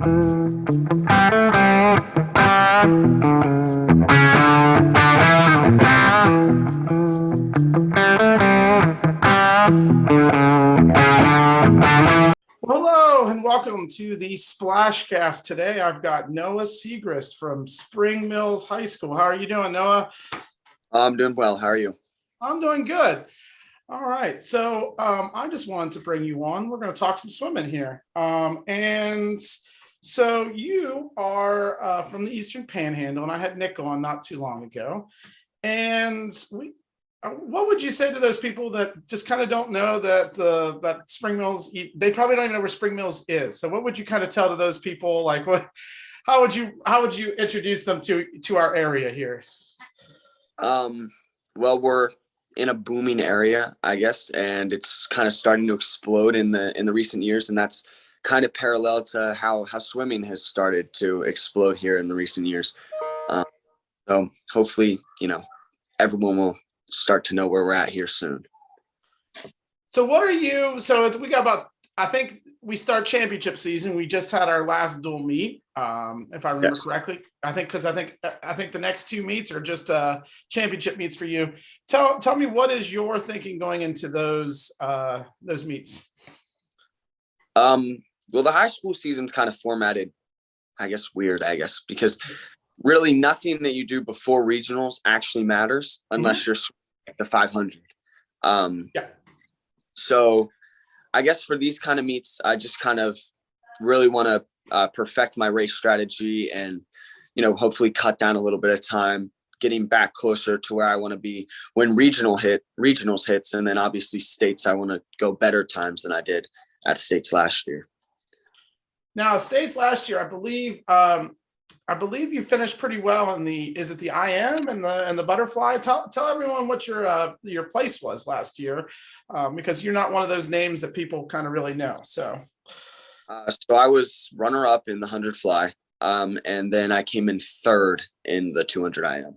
Hello and welcome to the Splashcast. Today I've got Noah Siegrist from Spring Mills High School. How are you doing, Noah? I'm doing well. How are you? I'm doing good. All right. So I just wanted to bring you on. We're going to talk some swimming here. And so you are from the Eastern Panhandle, and I had Nick on not too long ago. And what would you say to those people that just kind of don't know that Spring Mills? They probably don't even know where Spring Mills is. So what would you kind of tell to those people? Like what? How would you introduce them to our area here? Well, we're in a booming area, I guess, and it's kind of starting to explode in the recent years, and that's kind of parallel to how swimming has started to explode here in the recent years. So hopefully, everyone will start to know where we're at here soon. So what are you? So we got about. I think we start championship season. We just had our last dual meet, if I remember correctly. I think the next two meets are just championship meets for you. Tell me, what is your thinking going into those meets? Well, the high school season's kind of formatted, weird, because really nothing that you do before regionals actually matters unless you're at the 500. So I guess for these kind of meets, I just kind of really want to perfect my race strategy and, hopefully cut down a little bit of time, getting back closer to where I want to be when regionals hits. And then obviously states, I want to go better times than I did at states last year. Now, states last year, I believe you finished pretty well in the IM and the butterfly. Tell everyone what your place was last year, because you're not one of those names that people kind of really know. So I was runner up in the 100 fly, and then I came in third in the 200 IM.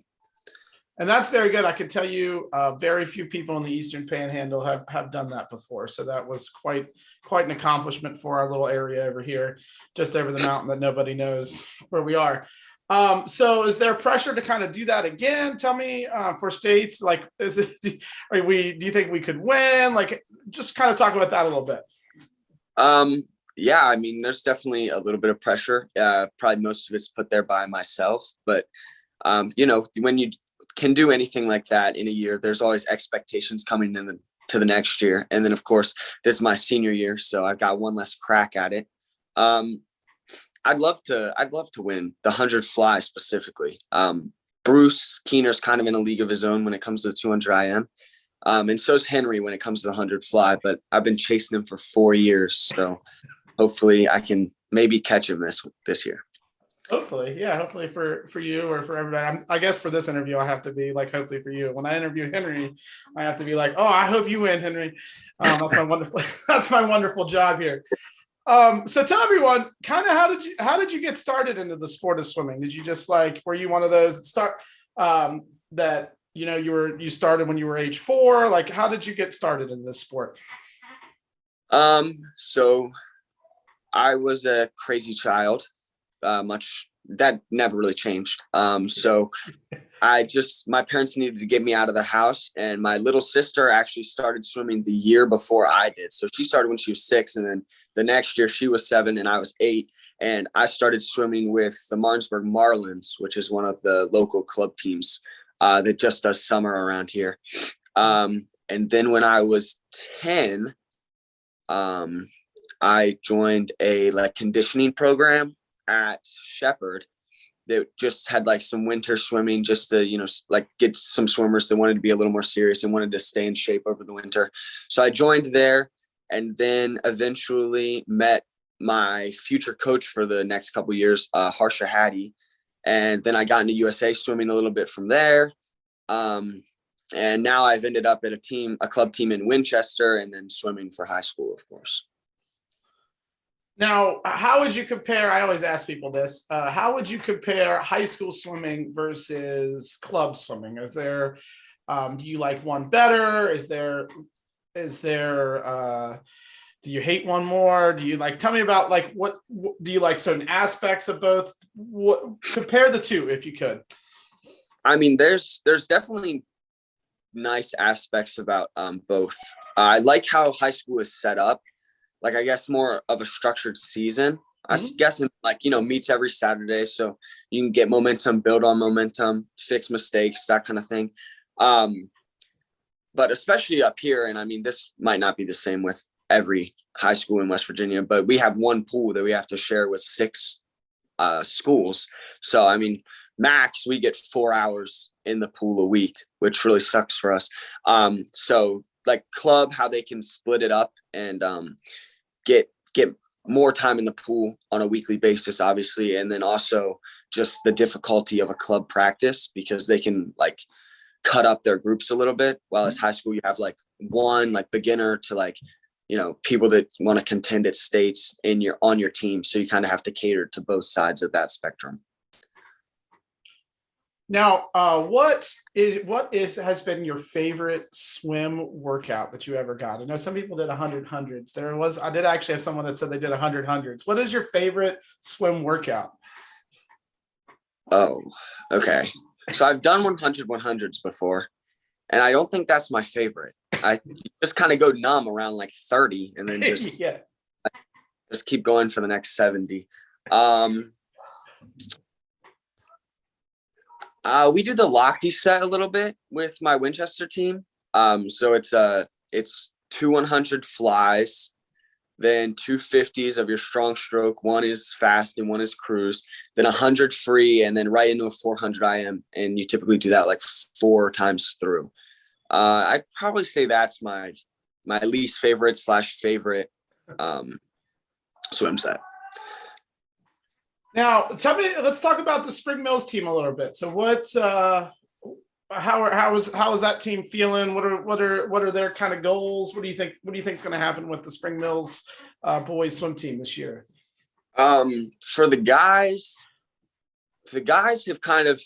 And that's very good. I can tell you, very few people in the Eastern Panhandle have done that before. So that was quite an accomplishment for our little area over here, just over the mountain that nobody knows where we are. So is there pressure to kind of do that again? Tell me, for states, like, do you think we could win? Like, just kind of talk about that a little bit. Yeah, there's definitely a little bit of pressure. Probably most of it's put there by myself, but when you can do anything like that in a year, there's always expectations coming to the next year. And then of course, this is my senior year, so I've got one less crack at it. I'd love to win the 100 fly specifically. Bruce Keener's kind of in a league of his own when it comes to the 200 IM. And so is Henry when it comes to the 100 fly, but I've been chasing him for 4 years. So hopefully I can maybe catch him this year. Hopefully, yeah. Hopefully for you or for everybody. I guess for this interview, I have to be like, hopefully for you. When I interview Henry, I have to be like, oh, I hope you win, Henry. That's my wonderful job here. So tell everyone, kind of how did you get started into the sport of swimming? Did you just were you one of those that you started when you were age 4? Like, how did you get started in this sport? So I was a crazy child. Much that never really changed. So my parents needed to get me out of the house, and my little sister actually started swimming the year before I did. So she started when she was 6, and then the next year she was 7 and I was 8. And I started swimming with the Martinsburg Marlins, which is one of the local club teams that just does summer around here. And then when I was 10, I joined a conditioning program at Shepherd that just had some winter swimming just to, get some swimmers that wanted to be a little more serious and wanted to stay in shape over the winter. So I joined there, and then eventually met my future coach for the next couple of years, Harsha Hattie. And then I got into USA swimming a little bit from there. And now I've ended up at a club team in Winchester, and then swimming for high school, of course. Now, how would you compare? I always ask people this. How would you compare high school swimming versus club swimming? Is there, do you like one better? Is there Do you hate one more? Do you like, tell me about like, what do you like certain aspects of both? What, compare the two if you could. I mean, there's definitely nice aspects about both. I like how high school is set up, like I guess more of a structured season. I Mhm. guess like meets every Saturday, so you can get momentum, build on momentum, fix mistakes, that kind of thing. Um, but especially up here, and I mean, this might not be the same with every high school in West Virginia, but we have one pool that we have to share with six schools. So I mean, max we get 4 hours in the pool a week, which really sucks for us. So like club, how they can split it up and get more time in the pool on a weekly basis, obviously, and then also just the difficulty of a club practice because they can like cut up their groups a little bit. While as high school, you have like one like beginner to like people that want to contend at states in your on your team, so you kind of have to cater to both sides of that spectrum. Now, what is has been your favorite swim workout that you ever got? I know some people did 100 hundreds. I did actually have someone that said they did 100 hundreds. What is your favorite swim workout? Oh, okay. So I've done 100s before, and I don't think that's my favorite. I just kind of go numb around like 30 and then just Yeah. just keep going for the next 70. Um we do the Lochte set a little bit with my Winchester team. So it's 200 flies, then 250s of your strong stroke. One is fast and one is cruise, then 100 free, and then right into a 400 IM. And you typically do that like 4 times through. I'd probably say that's my least favorite / favorite swim set. Now, let's talk about the Spring Mills team a little bit. So how is that team feeling? What are their kind of goals? What do you think is going to happen with the Spring Mills boys swim team this year? For the guys have kind of,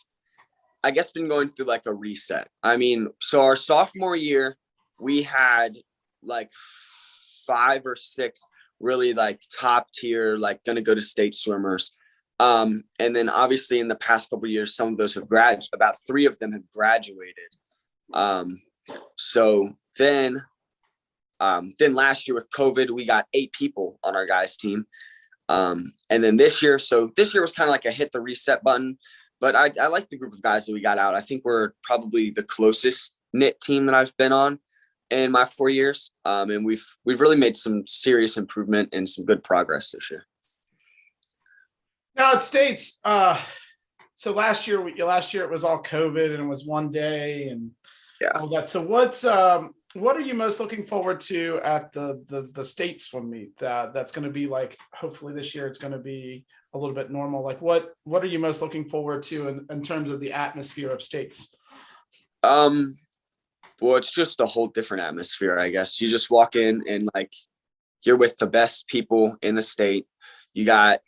I guess, been going through like a reset. I mean, so our sophomore year, we had like 5 or 6 really like top tier, like going to go to state swimmers. And then obviously in the past couple of years, some of those have graduated. About 3 of them have graduated. So then last year with COVID, we got 8 people on our guys team. And then this year was kind of like a hit the reset button. But I like the group of guys that we got out. I think we're probably the closest knit team that I've been on in my 4 years. And we've really made some serious improvement and some good progress this year. Now it states, so last year it was all COVID and it was one day and all that. So what are you most looking forward to at the state swim meet? That's going to be like, hopefully this year it's going to be a little bit normal. Like what are you most looking forward to in terms of the atmosphere of states? Well, it's just a whole different atmosphere, I guess. You just walk in and like you're with the best people in the state. You got,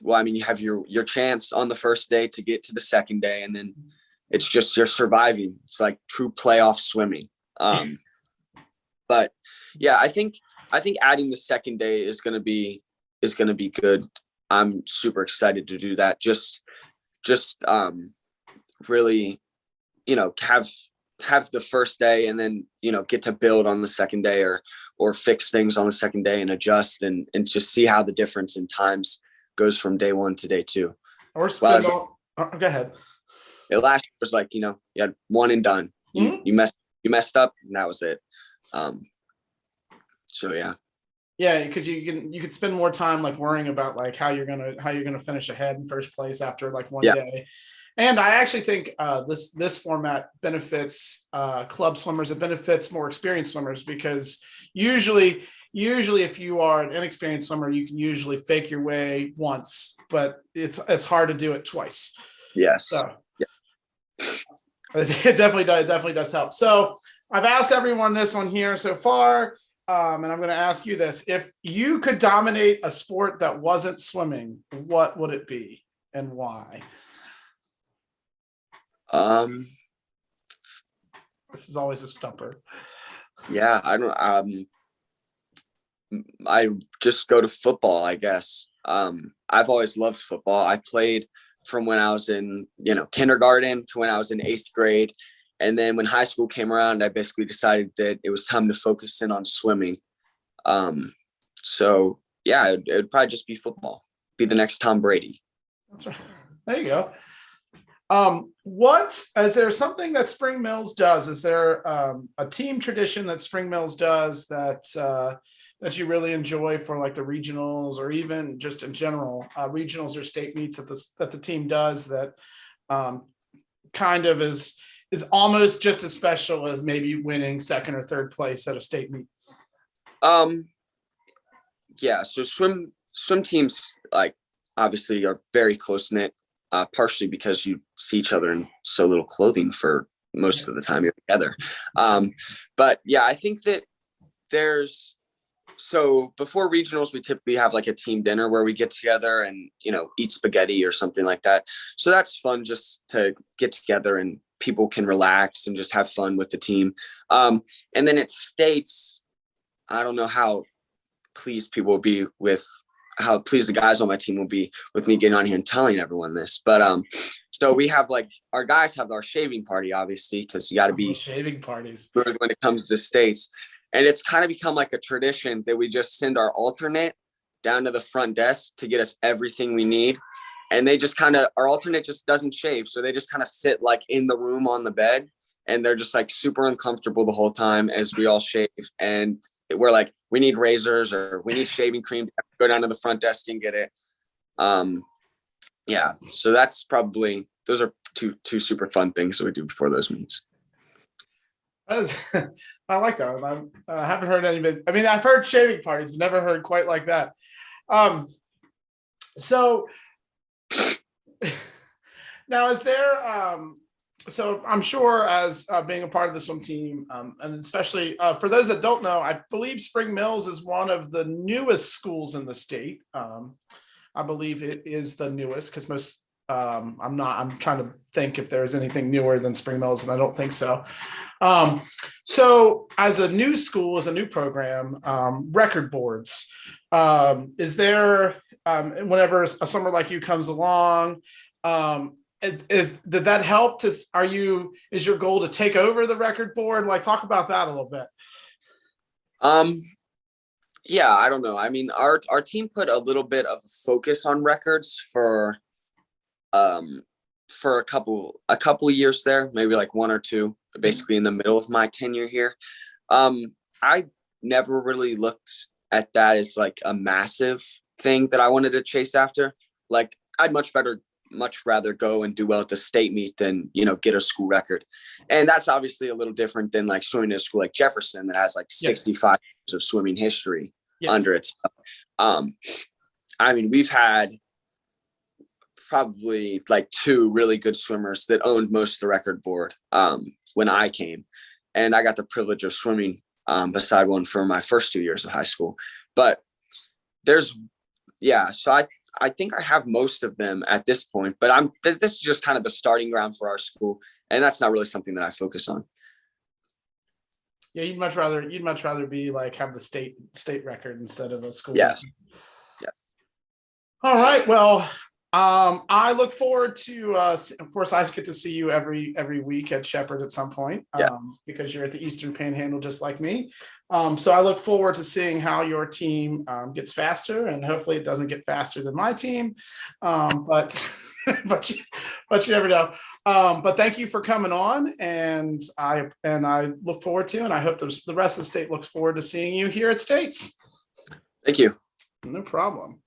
well, I mean, you have your chance on the first day to get to the second day, and then it's just you're surviving. It's like true playoff swimming. But yeah, I think adding the second day is gonna be good. I'm super excited to do that. Just really, have the first day and then get to build on the second day or fix things on the second day and adjust and just see how the difference in times goes from day 1 to day 2. Or spend all, go ahead. Last year was like, you had one and done. You messed up and that was it. So yeah. Yeah, because you could spend more time like worrying about like how you're gonna finish ahead in first place after like one day. And I actually think this format benefits club swimmers. It benefits more experienced swimmers because usually if you are an inexperienced swimmer, you can usually fake your way once, but it's hard to do it twice. Yes. So it definitely does help. So I've asked everyone this on here so far. And I'm going to ask you this. If you could dominate a sport that wasn't swimming, what would it be and why? This is always a stumper. Yeah, I don't I just go to football, I guess. I've always loved football. I played from when I was in, kindergarten to when I was in 8th grade. And then when high school came around, I basically decided that it was time to focus in on swimming. So yeah, it'd probably just be football, be the next Tom Brady. That's right. There you go. What is there something that Spring Mills does? Is there a team tradition that Spring Mills does that you really enjoy for like the regionals or even just in general regionals or state meets that the team does that kind of is almost just as special as maybe winning second or third place at a state meet? Yeah, so swim teams like obviously are very close knit, partially because you see each other in so little clothing for most of the time you're together. But yeah, I think that so before regionals, we typically have like a team dinner where we get together and, eat spaghetti or something like that. So that's fun just to get together and people can relax and just have fun with the team. And then at states, I don't know how pleased people will be with how pleased the guys on my team will be with me getting on here and telling everyone this. But so we have like our guys have our shaving party, obviously, because you got to be shaving parties when it comes to states. And it's kind of become like a tradition that we just send our alternate down to the front desk to get us everything we need. And they just our alternate just doesn't shave. So they just kind of sit like in the room on the bed and they're just like super uncomfortable the whole time as we all shave. And we're like, we need razors or we need shaving cream to go down to the front desk and get it. Yeah. So that's probably, those are two super fun things that we do before those meets. I like that. I haven't heard any. I mean, I've heard shaving parties, but never heard quite like that. So now, is there? So I'm sure as being a part of the swim team, and especially for those that don't know, I believe Spring Mills is one of the newest schools in the state. I believe it is the newest because most. I'm trying to think if there's anything newer than Spring Mills, and I don't think so. So as a new school, as a new program, record boards, is there, whenever a summer like you comes along, did that help is your goal to take over the record board? Like, talk about that a little bit. Yeah, I don't know. I mean, our team put a little bit of a focus on records for a couple years there, maybe like one or two, basically in the middle of my tenure here. I never really looked at that as like a massive thing that I wanted to chase after. Like, I'd much rather go and do well at the state meet than, get a school record. And that's obviously a little different than like swimming at a school like Jefferson that has like 65 years of swimming history under its belt. I mean, we've had probably like two really good swimmers that owned most of the record board when I came, and I got the privilege of swimming beside one for my first 2 years of high school. But so I think I have most of them at this point, but this is just kind of the starting ground for our school, and that's not really something that I focus on. Yeah, you'd much rather be like have the state record instead of a school. Yes. Yeah. All right. Well, I look forward to, of course, I get to see you every week at Shepherd at some point, because you're at the Eastern Panhandle just like me. So I look forward to seeing how your team gets faster, and hopefully it doesn't get faster than my team. But you never know. But thank you for coming on, and I look forward to, and I hope the rest of the state looks forward to seeing you here at States. Thank you. No problem.